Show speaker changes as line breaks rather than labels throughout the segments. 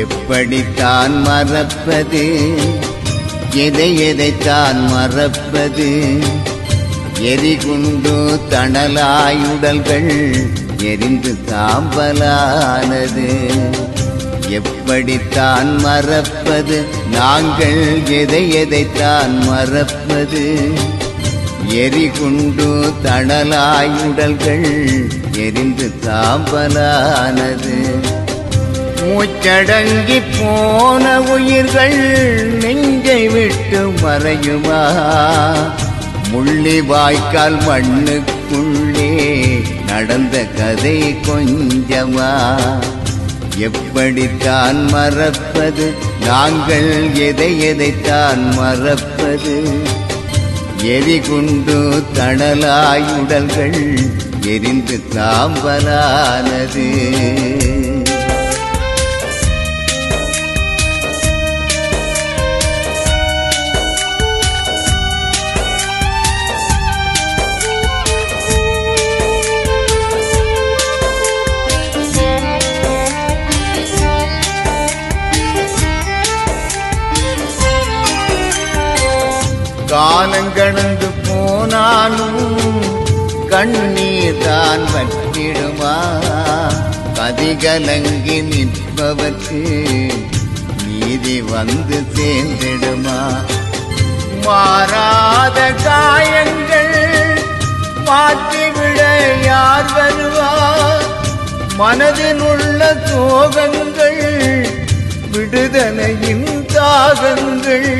எப்படித்தான் மறப்பது, எதை எதைத்தான் மறப்பது? எரிகுண்டு தணலாயுடல்கள் எரிந்து சாம்பலானது. எப்படித்தான் மறப்பது, நாங்கள் எதை எதைத்தான் மறப்பது? எரிகுண்டு தணலாயுடல்கள் எரிந்து சாம்பலானது. மூச்சடங்கி போன உயிர்கள் நெஞ்சை விட்டு மறையுமா? முள்ளி வாய்க்கால் மண்ணுக்குள்ளே நடந்த கதை கொஞ்சமா? எப்படித்தான் மறப்பது, நாங்கள் எதை எதைத்தான் மறப்பது? எரிகுண்டு தணலாயுடல்கள் எரிந்து சாம்பலானது. காலங்கடந்து போனாலும் கண்ணீர் தான் வற்றிடுமா? கதிகலங்கி நிற்பவர்க்கு நீதி வந்து சேர்ந்திடுமா? மாறாத காயங்கள் மாற்றிவிட யார் வருவார்? மனதில் உள்ள சோகங்கள் விடுதலையின் தாகங்கள்,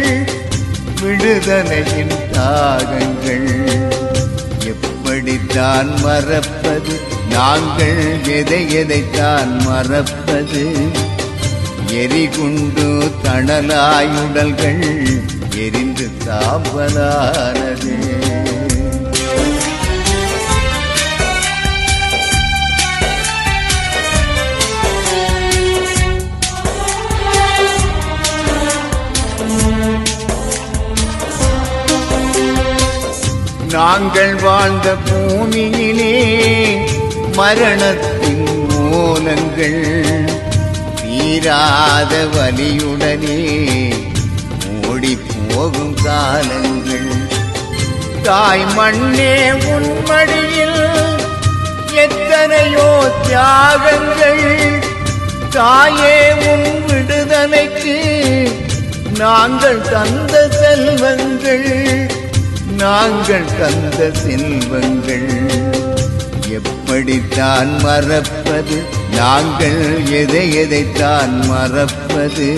விடுதலையின் தாகங்கள். எப்படித்தான் மறப்பது, நாங்கள் எதை எதைத்தான் மறப்பது? எரிகுண்டு தணலாயுடல்கள் எரிந்து சாம்பலானது. நாங்கள் வாழ்ந்த பூமியிலே மரணத்தின் மூலங்கள், தீராத வலியுடனே ஓடி போகும் காலங்கள். தாய் மண்ணே உன்மடியில் எத்தனையோ தியாகங்கள். தாயே உன் விடுதலைக்கு நாங்கள் தந்த செல்வங்கள், நாங்கள் தந்த செல்வங்கள். எப்படித்தான் மறப்பது, நாங்கள் எதை எதைத்தான் மறப்பது?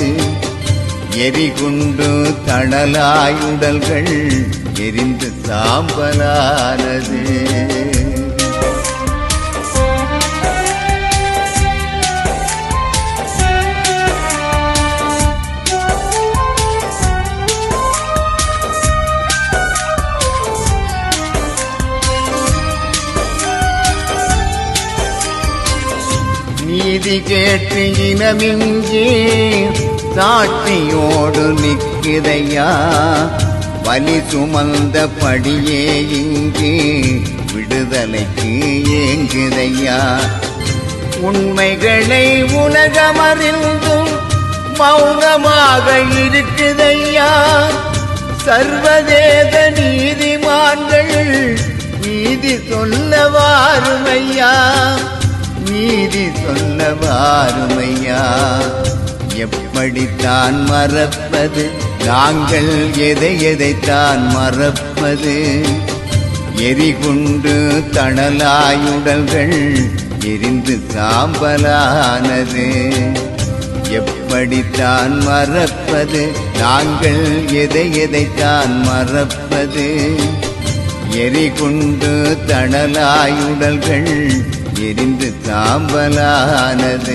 எரிகுண்டு தணலாயுடல்கள் எரிந்து சாம்பலானது. நீதி கேட்டு இனமிங்கே சாட்சியோடு நிற்கிறையா? வலி சுமந்த படியே இங்கே விடுதலைக்கு ஏங்குதையா? உண்மைகளை உலகமறிந்தும் மௌனமாக இருக்குதையா? சர்வதேச நீதிமான்கள் நீதி சொல்ல வாருமையா, நீதி சொல்ல வாருமையா? எப்படித்தான் மறப்பது, நாங்கள் எதை எதைத்தான் மறப்பது? எரிகுண்டு தணலாயுடல்கள் எரிந்து சாம்பலானது. எப்படித்தான் மறப்பது, நாங்கள் எதை எதைத்தான் மறப்பது? எரிகுண்டு தணலாயுடல்கள் எரிந்து சாம்பலானது.